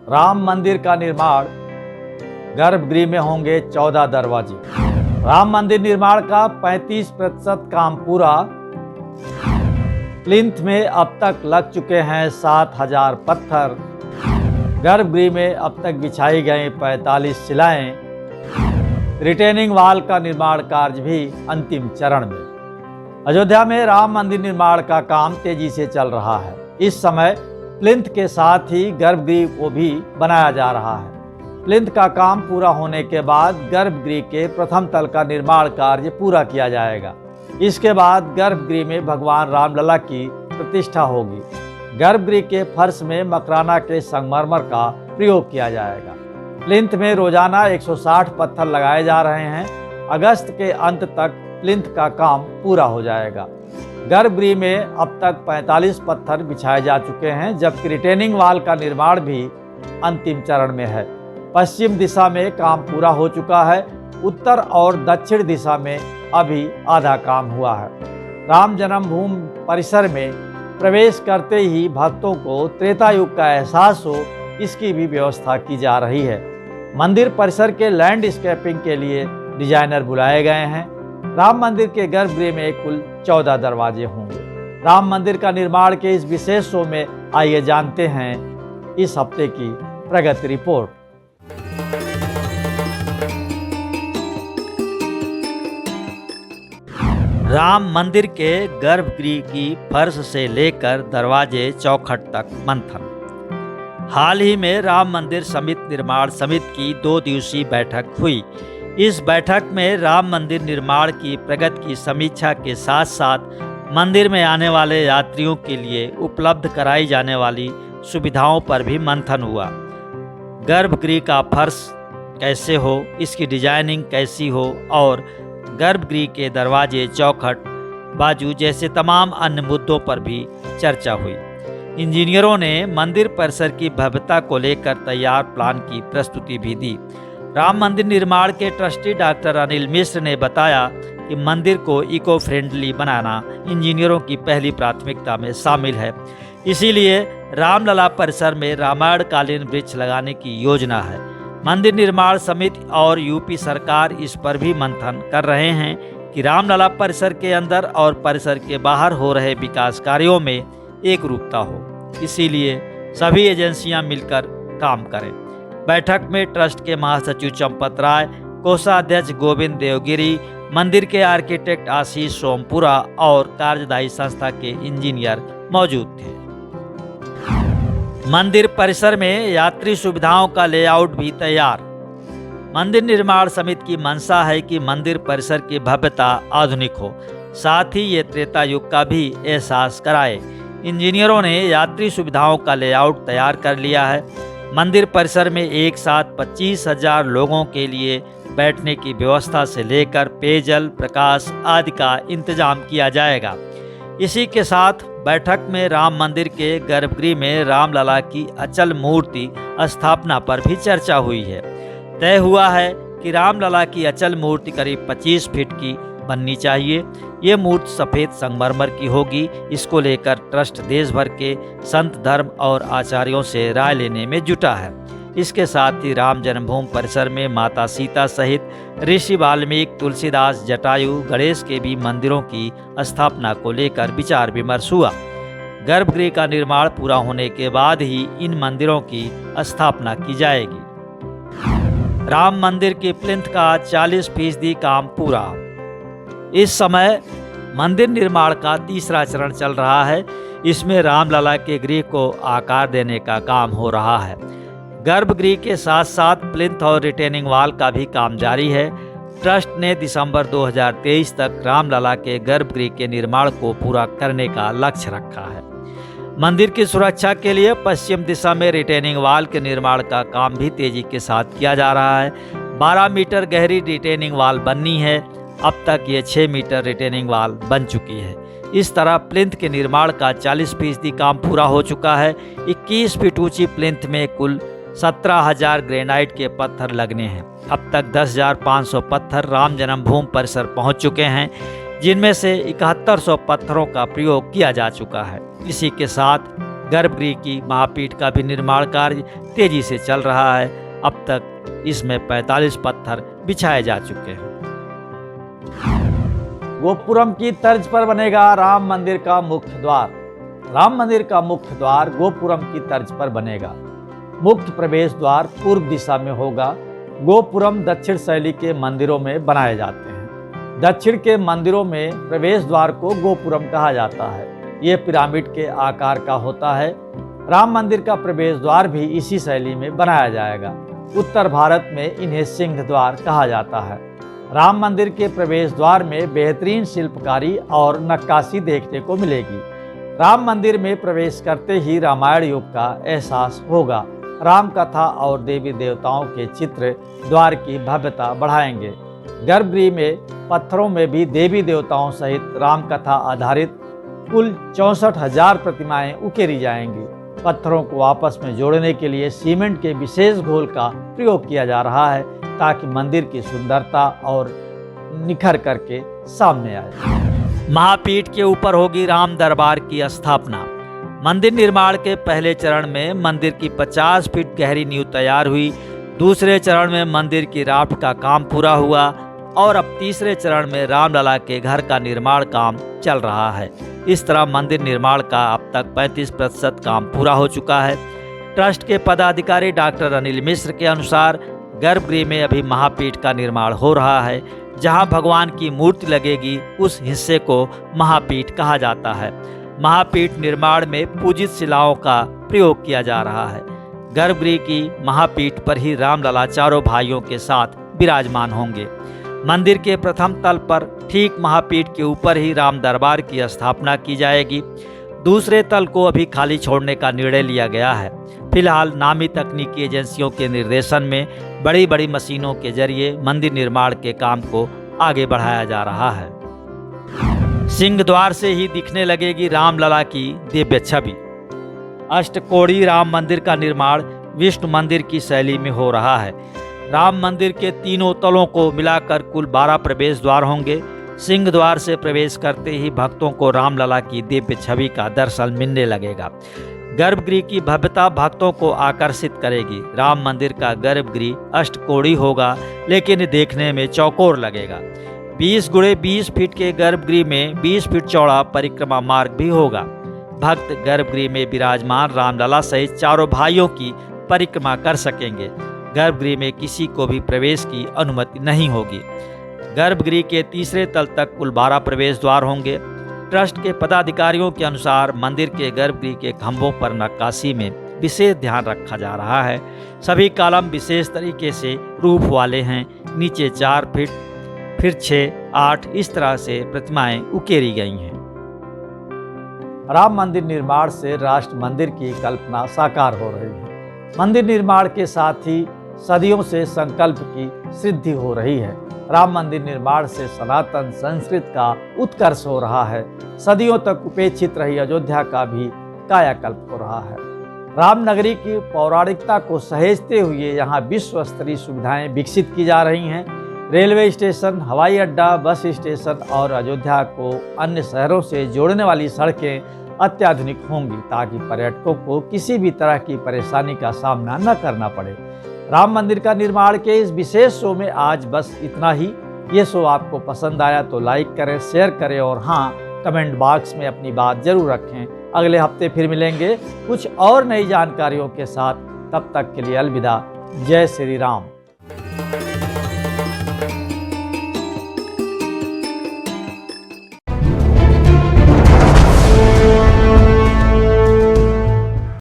राम मंदिर का निर्माण, गर्भगृह में होंगे 14 दरवाजे। राम मंदिर निर्माण का 35% काम पूरा। प्लिंथ में अब तक लग चुके हैं 7000 पत्थर। गर्भगृह में अब तक बिछाई गई 45 शिलाएं। रिटेनिंग वॉल का निर्माण कार्य भी अंतिम चरण में। अयोध्या में राम मंदिर निर्माण का काम तेजी से चल रहा है। इस समय प्लिंथ के साथ ही गर्भगृह को भी बनाया जा रहा है। प्लिंथ का काम पूरा होने के बाद गर्भगृह के प्रथम तल का निर्माण कार्य पूरा किया जाएगा। इसके बाद गर्भगृह में भगवान रामलला की प्रतिष्ठा होगी। गर्भगृह के फर्श में मकराना के संगमरमर का प्रयोग किया जाएगा। प्लिंथ में रोजाना 160 पत्थर लगाए जा रहे हैं। अगस्त के अंत तक प्लिंथ का काम पूरा हो जाएगा। गर्भगृह में अब तक 45 पत्थर बिछाए जा चुके हैं, जबकि रिटेनिंग वॉल का निर्माण भी अंतिम चरण में है। पश्चिम दिशा में काम पूरा हो चुका है। उत्तर और दक्षिण दिशा में अभी आधा काम हुआ है। राम जन्मभूमि परिसर में प्रवेश करते ही भक्तों को त्रेता युग का एहसास हो, इसकी भी व्यवस्था की जा रही है। मंदिर परिसर के लैंडस्केपिंग के लिए डिजाइनर बुलाए गए हैं। राम मंदिर के गर्भगृह में कुल 14 दरवाजे होंगे। राम मंदिर का निर्माण के इस विशेष शो में आइए जानते हैं इस हफ्ते की प्रगति रिपोर्ट। राम मंदिर के गर्भगृह की फर्श से लेकर दरवाजे चौखट तक मंथन। हाल ही में राम मंदिर समिति निर्माण समिति की 2 दिवसीय बैठक हुई। इस बैठक में राम मंदिर निर्माण की प्रगति की समीक्षा के साथ साथ मंदिर में आने वाले यात्रियों के लिए उपलब्ध कराई जाने वाली सुविधाओं पर भी मंथन हुआ। गर्भगृह का फर्श कैसे हो, इसकी डिजाइनिंग कैसी हो और गर्भगृह के दरवाजे, चौखट, बाजू जैसे तमाम अन्य मुद्दों पर भी चर्चा हुई। इंजीनियरों ने मंदिर परिसर की भव्यता को लेकर तैयार प्लान की प्रस्तुति भी दी। राम मंदिर निर्माण के ट्रस्टी डॉक्टर अनिल मिश्र ने बताया कि मंदिर को इको फ्रेंडली बनाना इंजीनियरों की पहली प्राथमिकता में शामिल है। इसीलिए रामलला परिसर में रामायणकालीन वृक्ष लगाने की योजना है। मंदिर निर्माण समिति और यूपी सरकार इस पर भी मंथन कर रहे हैं कि रामलला परिसर के अंदर और परिसर के बाहर हो रहे विकास कार्यों में एक रूपता हो। इसीलिए सभी एजेंसियां मिलकर काम करें। बैठक में ट्रस्ट के महासचिव चंपत राय, कोषाध्यक्ष गोविंद देवगिरी, मंदिर के आर्किटेक्ट आशीष सोमपुरा और कार्यदायी संस्था के इंजीनियर मौजूद थे। मंदिर परिसर में यात्री सुविधाओं का लेआउट भी तैयार। मंदिर निर्माण समिति की मंशा है कि मंदिर परिसर की भव्यता आधुनिक हो, साथ ही ये त्रेता युग का भी एहसास कराए। इंजीनियरों ने यात्री सुविधाओं का लेआउट तैयार कर लिया है। मंदिर परिसर में एक साथ 25,000 लोगों के लिए बैठने की व्यवस्था से लेकर पेयजल, प्रकाश आदि का इंतजाम किया जाएगा। इसी के साथ बैठक में राम मंदिर के गर्भगृह में रामलला की अचल मूर्ति स्थापना पर भी चर्चा हुई है। तय हुआ है कि रामलला की अचल मूर्ति करीब 25 फीट की बननी चाहिए। ये मूर्ति सफ़ेद संगमरमर की होगी। इसको लेकर ट्रस्ट देश भर के संत, धर्म और आचार्यों से राय लेने में जुटा है। इसके साथ ही राम जन्मभूमि परिसर में माता सीता सहित ऋषि वाल्मीकि, तुलसीदास, जटायु, गणेश के भी मंदिरों की स्थापना को लेकर विचार विमर्श हुआ। गर्भगृह का निर्माण पूरा होने के बाद ही इन मंदिरों की स्थापना की जाएगी। राम मंदिर की प्लिंथ का 40% काम पूरा। इस समय मंदिर निर्माण का तीसरा चरण चल रहा है। इसमें रामलला के गृह को आकार देने का काम हो रहा है। गर्भगृह के साथ साथ प्लिंथ और रिटेनिंग वॉल का भी काम जारी है। ट्रस्ट ने दिसंबर 2023 तक रामलला के गर्भगृह के निर्माण को पूरा करने का लक्ष्य रखा है। मंदिर की सुरक्षा के लिए पश्चिम दिशा में रिटेनिंग वॉल के निर्माण का काम भी तेजी के साथ किया जा रहा है। 12 मीटर गहरी रिटेनिंग वॉल बननी है। अब तक ये 6 मीटर रिटेनिंग वॉल बन चुकी है। इस तरह प्लिंथ के निर्माण का 40% काम पूरा हो चुका है। 21 फीट ऊंची प्लिंथ में कुल 17,000 ग्रेनाइट के पत्थर लगने हैं। अब तक 10,500 पत्थर राम जन्मभूमि परिसर पहुंच चुके हैं, जिनमें से 7100 पत्थरों का प्रयोग किया जा चुका है। इसी के साथ गर्भगृह की महापीठ का भी निर्माण कार्य तेजी से चल रहा है। अब तक इसमें 45 पत्थर बिछाए जा चुके हैं। गोपुरम की तर्ज पर बनेगा राम मंदिर का मुख्य द्वार। राम मंदिर का मुख्य द्वार गोपुरम की तर्ज पर बनेगा। मुख्य प्रवेश द्वार पूर्व दिशा में होगा। गोपुरम दक्षिण शैली के मंदिरों में बनाए जाते हैं। दक्षिण के मंदिरों में प्रवेश द्वार को गोपुरम कहा जाता है। ये पिरामिड के आकार का होता है। राम मंदिर का प्रवेश द्वार भी इसी शैली में बनाया जाएगा। उत्तर भारत में इन्हें सिंह द्वार कहा जाता है। राम मंदिर के प्रवेश द्वार में बेहतरीन शिल्पकारी और नक्काशी देखने को मिलेगी। राम मंदिर में प्रवेश करते ही रामायण युग का एहसास होगा। राम कथा और देवी देवताओं के चित्र द्वार की भव्यता बढ़ाएंगे। गर्भगृह में पत्थरों में भी देवी देवताओं सहित राम कथा आधारित कुल 64,000 प्रतिमाएं उकेरी जाएंगी। पत्थरों को आपस में जोड़ने के लिए सीमेंट के विशेष घोल का प्रयोग किया जा रहा है ताकि मंदिर की सुंदरता और निखर करके सामने आए। महापीठ के ऊपर होगी राम दरबार की स्थापना। मंदिर निर्माण के पहले चरण में मंदिर की 50 फीट गहरी नींव तैयार हुई। दूसरे चरण में मंदिर की राफ्ट का काम पूरा हुआ और अब तीसरे चरण में रामलला के घर का निर्माण काम चल रहा है। इस तरह मंदिर निर्माण का अब तक 35% काम पूरा हो चुका है। ट्रस्ट के पदाधिकारी डॉक्टर अनिल मिश्र के अनुसार गर्भगृह में अभी महापीठ का निर्माण हो रहा है। जहां भगवान की मूर्ति लगेगी उस हिस्से को महापीठ कहा जाता है। महापीठ निर्माण में पूजित शिलाओं का प्रयोग किया जा रहा है। गर्भगृह की महापीठ पर ही रामलला चारों भाइयों के साथ विराजमान होंगे। मंदिर के प्रथम तल पर ठीक महापीठ के ऊपर ही राम दरबार की स्थापना की जाएगी। दूसरे तल को अभी खाली छोड़ने का निर्णय लिया गया है। फिलहाल नामी तकनीकी एजेंसियों के निर्देशन में बड़ी बड़ी मशीनों के जरिए मंदिर निर्माण के काम को आगे बढ़ाया जा रहा है। सिंह द्वार से ही दिखने लगेगी रामलला की दिव्य छवि। अष्टकोणीय राम मंदिर का निर्माण विष्णु मंदिर की शैली में हो रहा है। राम मंदिर के तीनों तलों को मिलाकर कुल 12 प्रवेश द्वार होंगे। सिंह द्वार से प्रवेश करते ही भक्तों को रामलला की दिव्य छवि का दर्शन मिलने लगेगा। गर्भगृह की भव्यता भक्तों को आकर्षित करेगी। राम मंदिर का गर्भगृह अष्टकोणीय होगा लेकिन देखने में चौकोर लगेगा। 20 गुणे 20 फीट के गर्भगृह में 20 फीट चौड़ा परिक्रमा मार्ग भी होगा। भक्त गर्भगृह में विराजमान रामलला सहित चारों भाइयों की परिक्रमा कर सकेंगे। गर्भगृह में किसी को भी प्रवेश की अनुमति नहीं होगी। गर्भगृह के तीसरे तल तक कुल 12 प्रवेश द्वार होंगे। ट्रस्ट के पदाधिकारियों के अनुसार मंदिर के गर्भगृह के खंभों पर नक्काशी में विशेष ध्यान रखा जा रहा है। सभी कॉलम विशेष तरीके से रूप वाले हैं। नीचे 4 फीट फिर 6, 8 इस तरह से प्रतिमाएं उकेरी गई हैं। राम मंदिर निर्माण से राष्ट्र मंदिर की कल्पना साकार हो रही है। मंदिर निर्माण के साथ ही सदियों से संकल्प की सिद्धि हो रही है। राम मंदिर निर्माण से सनातन संस्कृति का उत्कर्ष हो रहा है। सदियों तक उपेक्षित रही अयोध्या का भी कायाकल्प हो रहा है। रामनगरी की पौराणिकता को सहेजते हुए यहाँ विश्व स्तरीय सुविधाएं विकसित की जा रही हैं। रेलवे स्टेशन, हवाई अड्डा, बस स्टेशन और अयोध्या को अन्य शहरों से जोड़ने वाली सड़कें अत्याधुनिक होंगी ताकि पर्यटकों को किसी भी तरह की परेशानी का सामना न करना पड़े। राम मंदिर का निर्माण के इस विशेष शो में आज बस इतना ही। ये शो आपको पसंद आया तो लाइक करें, शेयर करें और हाँ, कमेंट बॉक्स में अपनी बात जरूर रखें। अगले हफ्ते फिर मिलेंगे कुछ और नई जानकारियों के साथ। तब तक के लिए अलविदा। जय श्री राम।